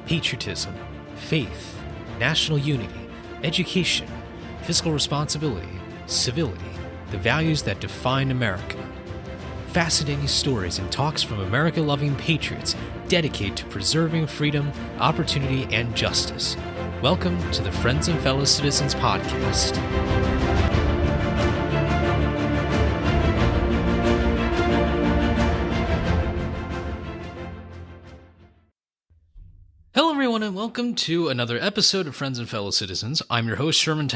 patriotism, faith, national unity, education, fiscal responsibility, civility, the values that define America. Fascinating stories and talks from America-loving patriots dedicated to preserving freedom, opportunity, and justice. Welcome to the Friends and Fellow Citizens podcast. Hello everyone and welcome to another episode of Friends and Fellow Citizens. I'm your host, Sherman.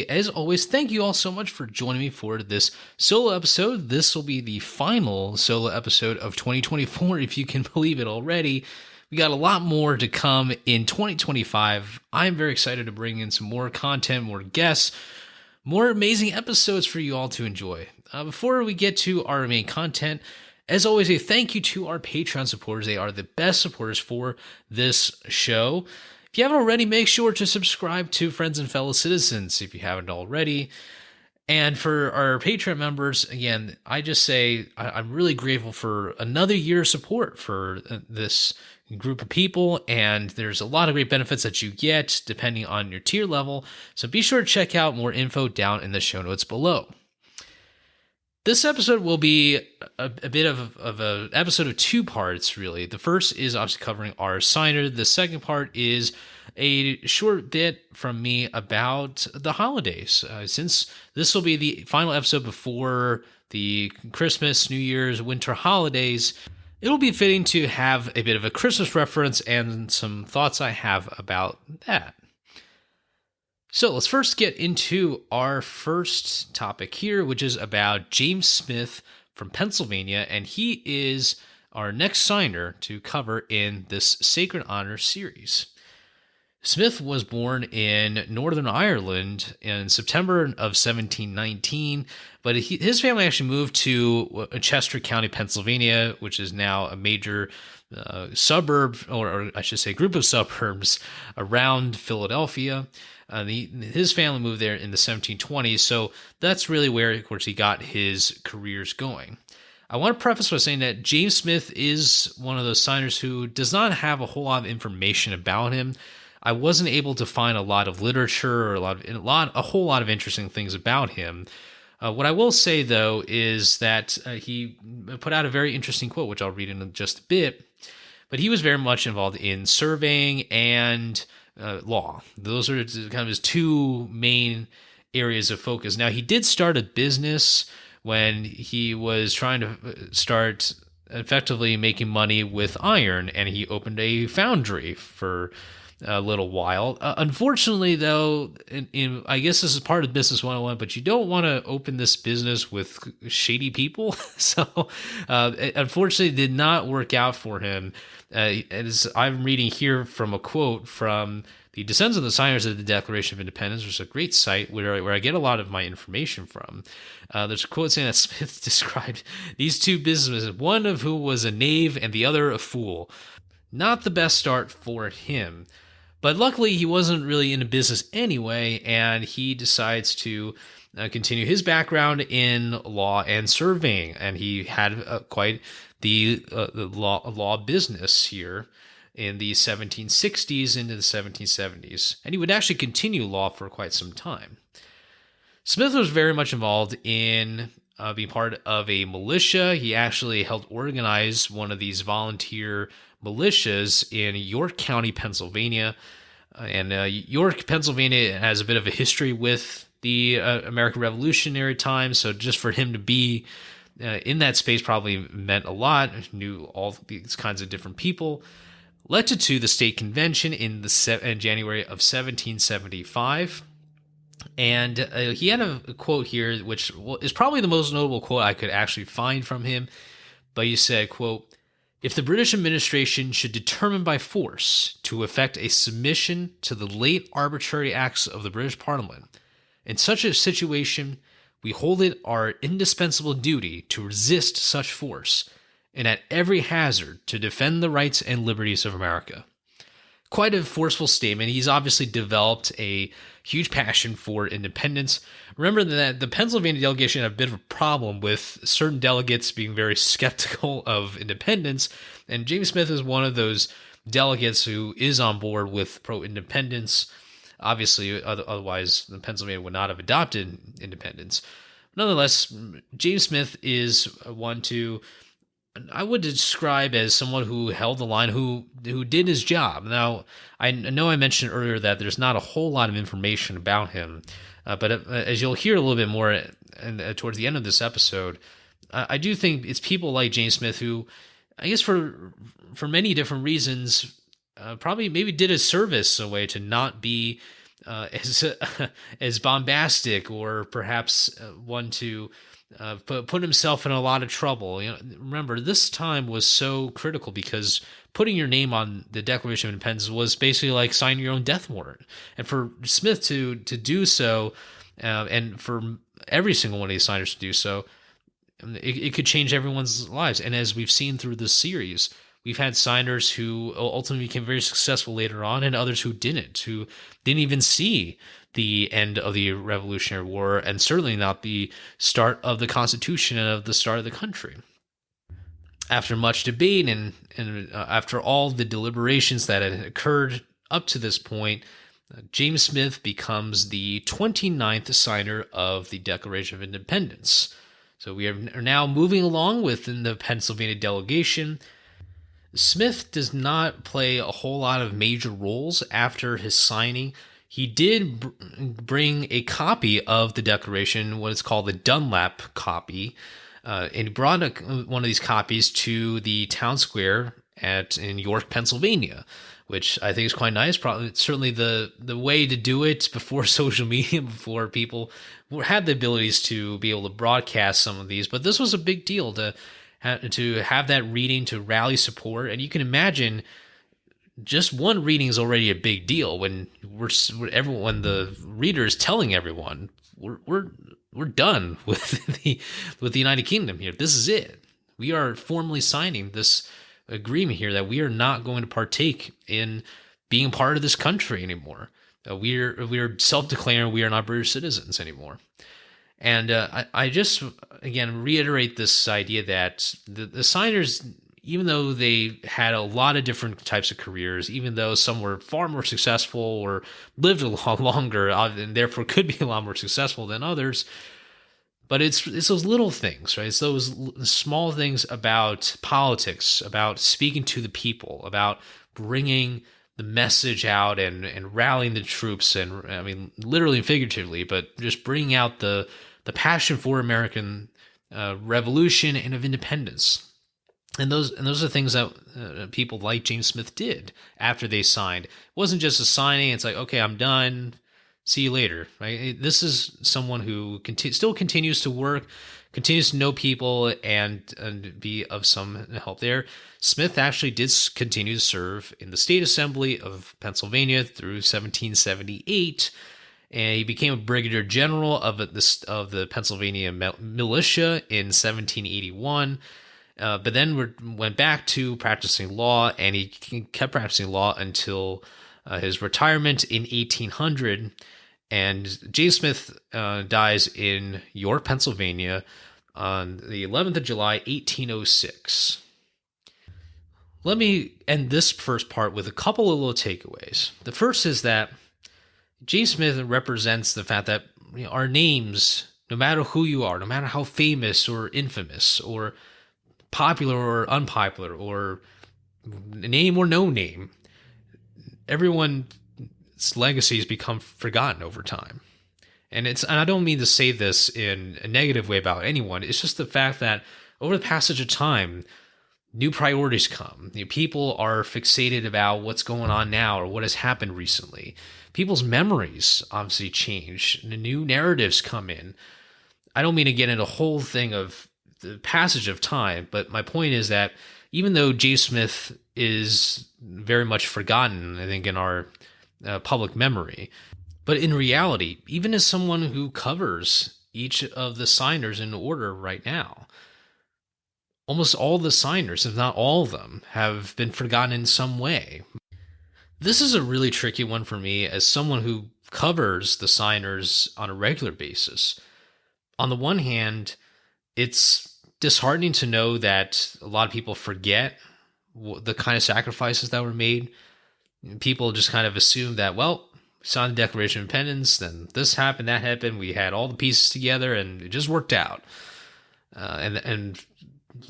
As always, thank you all so much for joining me for this solo episode. This will be the final solo episode of 2024, if you can believe it already. We got a lot more to come in 2025. I'm very excited to bring in some more content, more guests, more amazing episodes for you all to enjoy. Before we get to our main content, as always, a thank you to our Patreon supporters. They are the best supporters for this show. If you haven't already, make sure to subscribe to Friends and Fellow Citizens if you haven't already. And for our Patreon members, again, I just say I'm really grateful for another year of support for this group of people, and there's a lot of great benefits that you get depending on your tier level. So be sure to check out more info down in the show notes below. This episode will be a bit of an episode of two parts, really. The first is obviously covering our signer. The second part is a short bit from me about the holidays. Since this will be the final episode before the Christmas, New Year's, winter holidays, it'll be fitting to have a bit of a Christmas reference and some thoughts I have about that. So let's first get into our first topic here, which is about James Smith from Pennsylvania, and he is our next signer to cover in this Sacred Honor series. Smith was born in Northern Ireland in September of 1719, but his family actually moved to Chester County, Pennsylvania, which is now a major suburb, or I should say group of suburbs around Philadelphia. His family moved there in the 1720s, so that's really where, of course, he got his careers going. I want to preface by saying that James Smith is one of those signers who does not have a whole lot of information about him. I wasn't able to find a lot of literature or a whole lot of interesting things about him. What I will say, though, is that he put out a very interesting quote, which I'll read in just a bit, but he was very much involved in surveying and law. Those are kind of his two main areas of focus. Now, he did start a business when he was trying to start effectively making money with iron, and he opened a foundry for a little while. Unfortunately, though, I guess this is part of Business 101, but you don't want to open this business with shady people. So, unfortunately, it did not work out for him. As I'm reading here from a quote from the Descendants of the Signers of the Declaration of Independence, which is a great site where I get a lot of my information from. There's a quote saying that Smith described these two businessmen, one of whom was a knave and the other a fool. Not the best start for him. But luckily, he wasn't really into business anyway, and he decides to continue his background in law and surveying, and he had quite the law business here in the 1760s into the 1770s, and he would actually continue law for quite some time. Smith was very much involved in being part of a militia. He actually helped organize one of these volunteer militias in York County, Pennsylvania. And York, Pennsylvania has a bit of a history with the American Revolutionary times, so just for him to be in that space probably meant a lot, knew all these kinds of different people. Led to the state convention in January of 1775. And he had a quote here, which is probably the most notable quote I could actually find from him. But he said, quote, "If the British administration should determine by force to effect a submission to the late arbitrary acts of the British Parliament, in such a situation, we hold it our indispensable duty to resist such force, and at every hazard to defend the rights and liberties of America." Quite a forceful statement. He's obviously developed a huge passion for independence. Remember that the Pennsylvania delegation had a bit of a problem with certain delegates being very skeptical of independence, and James Smith is one of those delegates who is on board with pro-independence. Obviously, otherwise Pennsylvania would not have adopted independence. Nonetheless, James Smith is one to, I would describe as someone who held the line, who did his job. Now, I know I mentioned earlier that there's not a whole lot of information about him, but as you'll hear a little bit more towards the end of this episode, I do think it's people like James Smith who, I guess for many different reasons, probably maybe did a service a way to not be as bombastic, or perhaps one to put himself in a lot of trouble. Remember, this time was so critical because putting your name on the Declaration of Independence was basically like signing your own death warrant. And for Smith to do so, and for every single one of these signers to do so, it could change everyone's lives. And as we've seen through this series, we've had signers who ultimately became very successful later on, and others who didn't even see the end of the Revolutionary War, and certainly not the start of the Constitution and of the start of the country. After much debate and after all the deliberations that had occurred up to this point, James Smith becomes the 29th signer of the Declaration of Independence. So we are now moving along within the Pennsylvania delegation. Smith does not play a whole lot of major roles after his signing. He did bring a copy of the Declaration, what is called the Dunlap copy, and he brought one of these copies to the town square in York, Pennsylvania, which I think is quite nice. Probably certainly the way to do it before social media, before people had the abilities to be able to broadcast some of these. But this was a big deal to have that reading, to rally support. And you can imagine just one reading is already a big deal when the reader is telling everyone we're done with the United Kingdom here. This is it. We are formally signing this agreement here that we are not going to partake in being part of this country anymore. We are self-declaring we are not British citizens anymore. And I just, again, reiterate this idea that the signers, even though they had a lot of different types of careers, even though some were far more successful or lived a lot longer and therefore could be a lot more successful than others, but it's those little things, right? It's those small things about politics, about speaking to the people, about bringing the message out and rallying the troops, and I mean, literally and figuratively, but just bringing out the passion for American revolution and of independence. And those are things that people like James Smith did after they signed. It wasn't just a signing. It's like, okay, I'm done. See you later. Right? This is someone who still continues to work, continues to know people, and be of some help there. Smith actually did continue to serve in the State Assembly of Pennsylvania through 1778, and he became a brigadier general of the Pennsylvania militia in 1781. But then went back to practicing law, and he kept practicing law until his retirement in 1800. And James Smith dies in York, Pennsylvania on the 11th of July, 1806. Let me end this first part with a couple of little takeaways. The first is that James Smith represents the fact that our names, no matter who you are, no matter how famous or infamous or popular or unpopular or name or no name, everyone's legacy has become forgotten over time. And I don't mean to say this in a negative way about anyone. It's just the fact that over the passage of time, new priorities come. People are fixated about what's going on now or what has happened recently. People's memories obviously change. New narratives come in. I don't mean to get into a whole thing of the passage of time, but my point is that even though James Smith is very much forgotten, I think, in our public memory, but in reality, even as someone who covers each of the signers in order right now, almost all the signers, if not all of them, have been forgotten in some way. This is a really tricky one for me as someone who covers the signers on a regular basis. On the one hand, it's disheartening to know that a lot of people forget the kind of sacrifices that were made. People just kind of assume that, well, we signed the Declaration of Independence, then this happened, that happened, we had all the pieces together, and it just worked out. And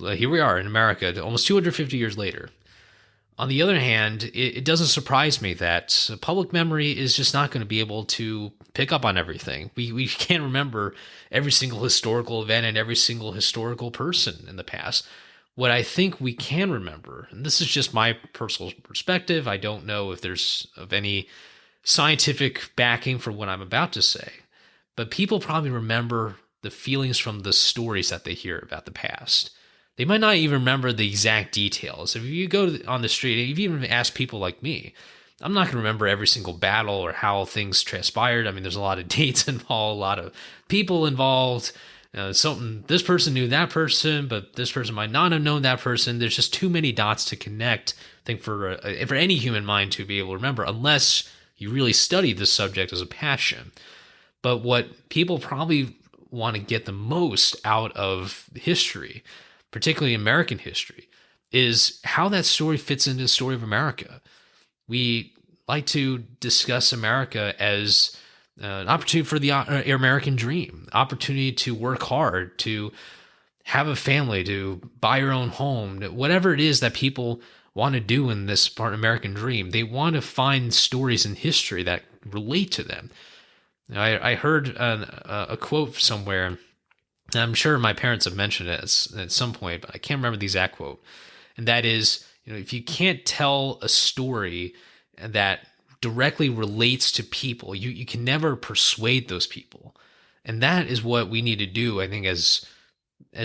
here we are in America, almost 250 years later. On the other hand, it doesn't surprise me that public memory is just not going to be able to pick up on everything. We can't remember every single historical event and every single historical person in the past. What I think we can remember, and this is just my personal perspective, I don't know if there's of any scientific backing for what I'm about to say, but people probably remember the feelings from the stories that they hear about the past. They might not even remember the exact details. If you go on the street, if you even ask people like me, I'm not going to remember every single battle or how things transpired. I mean, there's a lot of dates involved, a lot of people involved. This person knew that person, but this person might not have known that person. There's just too many dots to connect, I think, for any human mind to be able to remember, unless you really study this subject as a passion. But what people probably want to get the most out of history, particularly American history, is how that story fits into the story of America. We like to discuss America as an opportunity for the American dream, opportunity to work hard, to have a family, to buy your own home, whatever it is that people want to do in this part of American dream. They want to find stories in history that relate to them. I heard a quote somewhere, and I'm sure my parents have mentioned it at some point, but I can't remember the exact quote. And that is, if you can't tell a story that directly relates to people, you can never persuade those people. And that is what we need to do, I think, as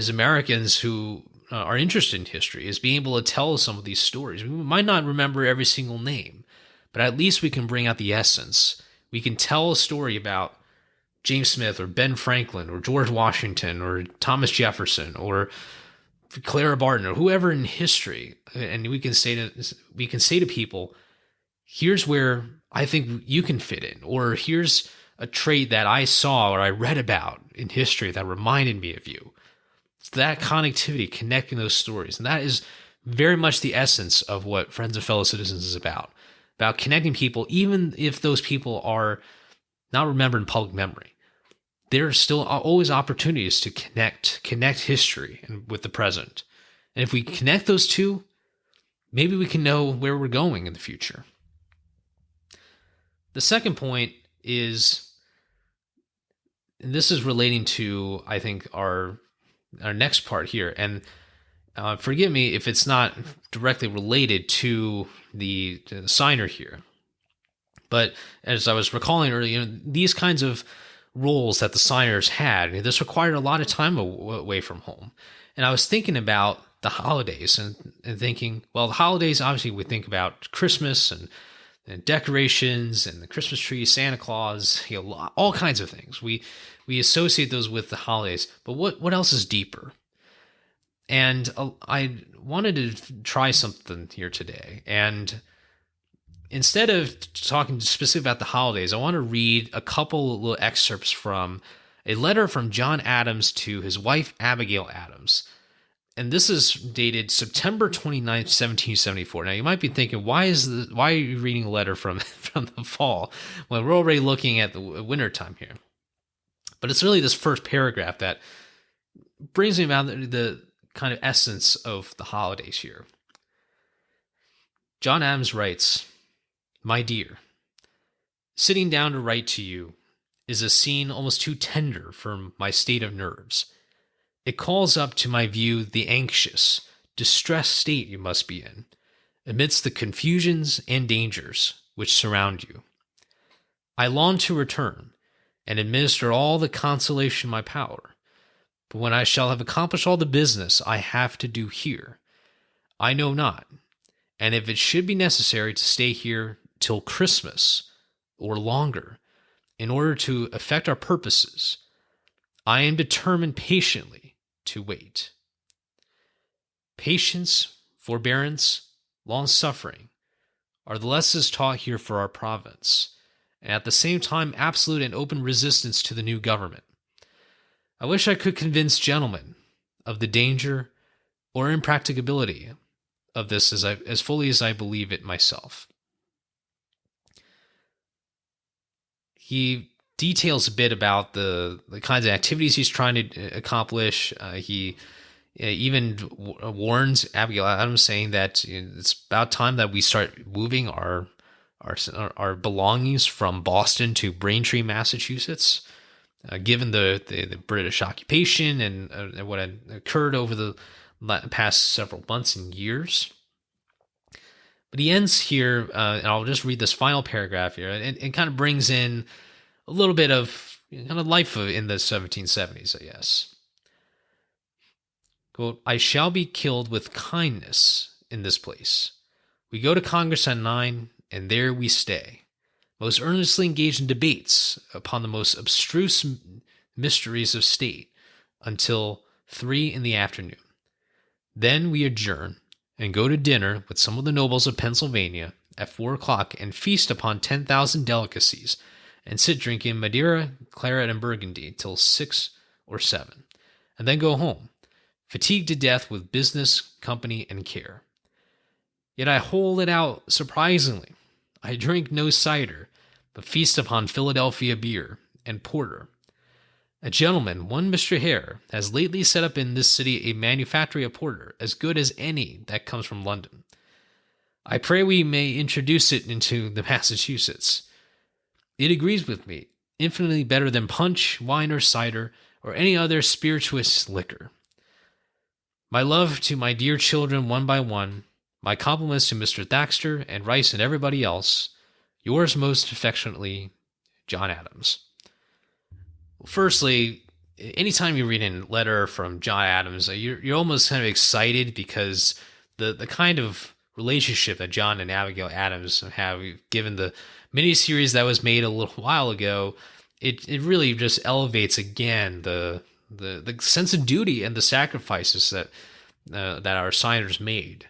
Americans who are interested in history, is being able to tell some of these stories. We might not remember every single name, but at least we can bring out the essence. We can tell a story about James Smith or Ben Franklin or George Washington or Thomas Jefferson or Clara Barton or whoever in history, and we can say to people, here's where I think you can fit in, or here's a trait that I saw or I read about in history that reminded me of you. It's that connectivity, connecting those stories, and that is very much the essence of what Friends and Fellow Citizens is about connecting people, even if those people are not remembered in public memory. There are still always opportunities to connect history and with the present. And if we connect those two, maybe we can know where we're going in the future. The second point is, and this is relating to, I think, our next part here. And forgive me if it's not directly related to the signer here. But as I was recalling earlier, these kinds of roles that the signers had, this required a lot of time away from home. And I was thinking about the holidays and thinking, well, the holidays, obviously we think about Christmas and decorations and the Christmas tree, Santa Claus, all kinds of things. We associate those with the holidays. But what else is deeper? And I wanted to try something here today. And instead of talking specifically about the holidays, I want to read a couple little excerpts from a letter from John Adams to his wife, Abigail Adams. And this is dated September 29th, 1774. Now, you might be thinking, why are you reading a letter from the fall when we're already looking at the winter time here? But it's really this first paragraph that brings me about the kind of essence of the holidays here. John Adams writes, "My dear, sitting down to write to you is a scene almost too tender for my state of nerves. It calls up to my view the anxious, distressed state you must be in, amidst the confusions and dangers which surround you. I long to return and administer all the consolation in my power, but when I shall have accomplished all the business I have to do here, I know not, and if it should be necessary to stay here till Christmas or longer, in order to effect our purposes, I am determined patiently to wait. Patience, forbearance, long-suffering are the lessons taught here for our province, and at the same time absolute and open resistance to the new government. I wish I could convince gentlemen of the danger or impracticability of this as fully as I believe it myself. He details a bit about the kinds of activities he's trying to accomplish. He even warns Abigail Adams, saying that it's about time that we start moving our belongings from Boston to Braintree, Massachusetts, given the British occupation and what had occurred over the past several months and years. But he ends here, and I'll just read this final paragraph here, and it kind of brings in a little bit of kind of life in the 1770s, I guess. Quote, "I shall be killed with kindness in this place. We go to Congress at 9, and there we stay, most earnestly engaged in debates upon the most abstruse mysteries of state until 3 in the afternoon. Then we adjourn and go to dinner with some of the nobles of Pennsylvania at 4 o'clock and feast upon 10,000 delicacies and sit drinking Madeira, claret, and Burgundy till 6 or 7, and then go home, fatigued to death with business, company, and care. Yet I hold it out surprisingly. I drink no cider, but feast upon Philadelphia beer and porter. A gentleman, one Mr. Hare, has lately set up in this city a manufactory of porter, as good as any that comes from London. I pray we may introduce it into the Massachusetts. It agrees with me, infinitely better than punch, wine, or cider, or any other spirituous liquor. My love to my dear children one by one, my compliments to Mr. Thaxter and Rice and everybody else. Yours most affectionately, John Adams." Firstly, anytime you read a letter from John Adams, you're almost kind of excited because the kind of relationship that John and Abigail Adams have, given the miniseries that was made a little while ago, it really just elevates again the sense of duty and the sacrifices that our signers made.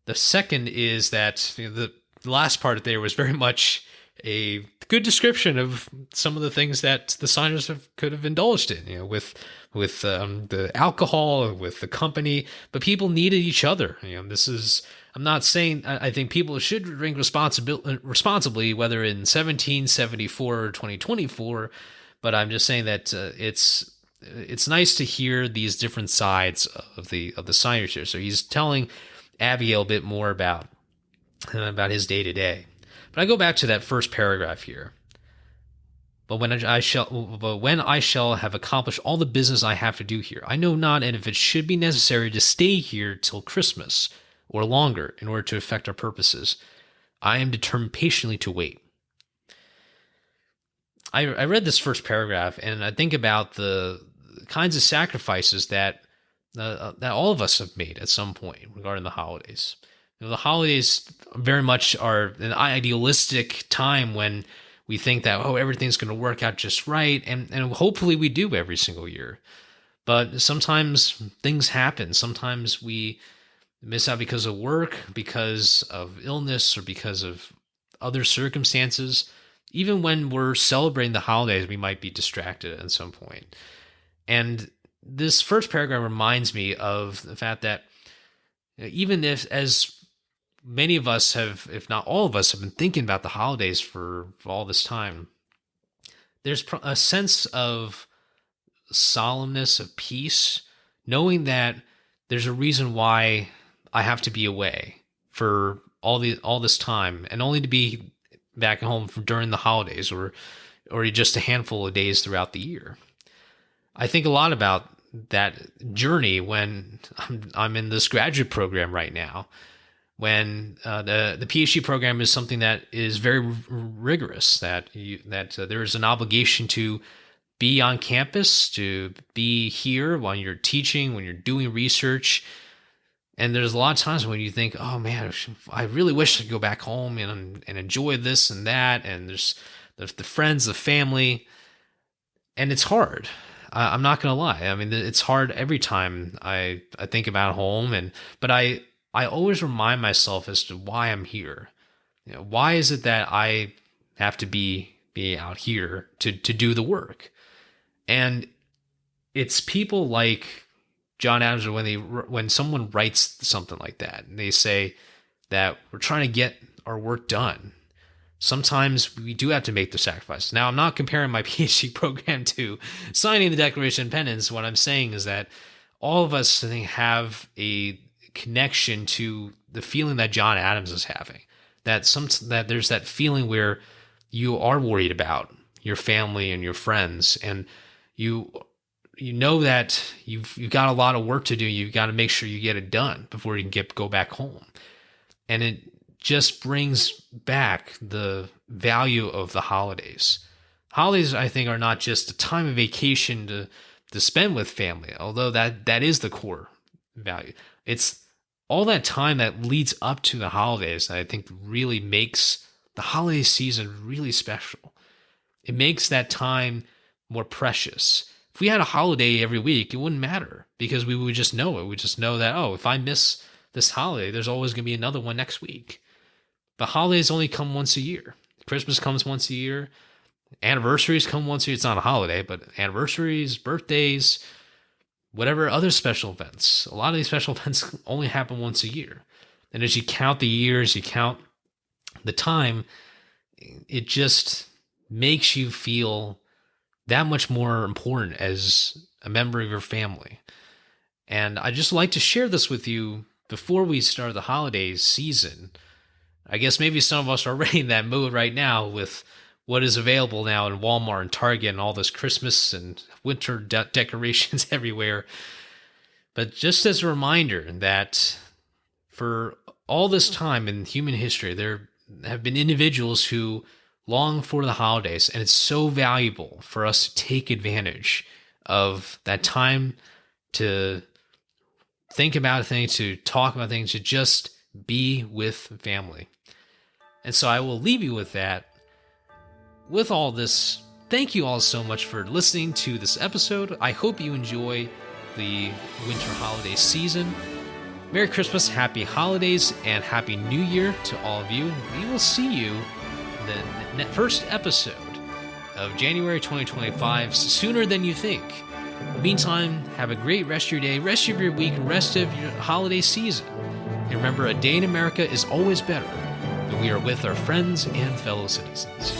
The second is that the last part there was very much a good description of some of the things that the signers could have indulged in, with the alcohol, with the company, but people needed each other. I'm not saying I think people should drink responsibly, whether in 1774 or 2024, but I'm just saying that it's nice to hear these different sides of the signers here. So he's telling Abigail a bit more about his day to day. But I go back to that first paragraph here. But when I shall have accomplished all the business I have to do here, I know not, and if it should be necessary to stay here till Christmas or longer in order to effect our purposes, I am determined patiently to wait. I read this first paragraph and I think about the kinds of sacrifices that all of us have made at some point regarding the holidays. The holidays very much are an idealistic time when we think that, everything's going to work out just right, and hopefully we do every single year. But sometimes things happen. Sometimes we miss out because of work, because of illness, or because of other circumstances. Even when we're celebrating the holidays, we might be distracted at some point. And this first paragraph reminds me of the fact that even if, as many of us have, if not all of us, have been thinking about the holidays for all this time, there's a sense of solemnness, of peace, knowing that there's a reason why I have to be away for all this time, and only to be back home during the holidays, or just a handful of days throughout the year. I think a lot about that journey when I'm in this graduate program right now, when the PhD program is something that is very rigorous, that there is an obligation to be on campus, to be here when you're teaching, when you're doing research. And there's a lot of times when you think, oh man, I really wish I could go back home and enjoy this and that. And there's the friends, the family, and it's hard. I'm not going to lie. I mean, it's hard every time I think about home, but I always remind myself as to why I'm here. Why is it that I have to be out here to do the work? And it's people like John Adams, or when someone writes something like that and they say that we're trying to get our work done, sometimes we do have to make the sacrifice. Now, I'm not comparing my PhD program to signing the Declaration of Independence. What I'm saying is that all of us, I think, have a connection to the feeling that John Adams is having. That there's that feeling where you are worried about your family and your friends, and you know that you've got a lot of work to do. You've got to make sure you get it done before you can go back home. And it just brings back the value of the holidays. Holidays, I think, are not just a time of vacation to spend with family, although that is the core value. It's all that time that leads up to the holidays that I think really makes the holiday season really special. It makes that time more precious. If we had a holiday every week, it wouldn't matter because we would just know it. We just know that, if I miss this holiday, there's always going to be another one next week. But holidays only come once a year. Christmas comes once a year. Anniversaries come once a year. It's not a holiday, but anniversaries, birthdays, whatever other special events. A lot of these special events only happen once a year. And as you count the years, you count the time, it just makes you feel that much more important as a member of your family. And I just like to share this with you before we start the holiday season. I guess maybe some of us are already in that mood right now with what is available now in Walmart and Target and all this Christmas and winter decorations everywhere. But just as a reminder that for all this time in human history, there have been individuals who long for the holidays, and it's so valuable for us to take advantage of that time to think about things, to talk about things, to just be with family. And so I will leave you with that. With all this, thank you all so much for listening to this episode. I hope you enjoy the winter holiday season. Merry Christmas, Happy Holidays, and Happy New Year to all of you. We will see you in the first episode of January 2025, sooner than you think. Meantime, have a great rest of your day, rest of your week, and rest of your holiday season. And remember, a day in America is always better when we are with our friends and fellow citizens.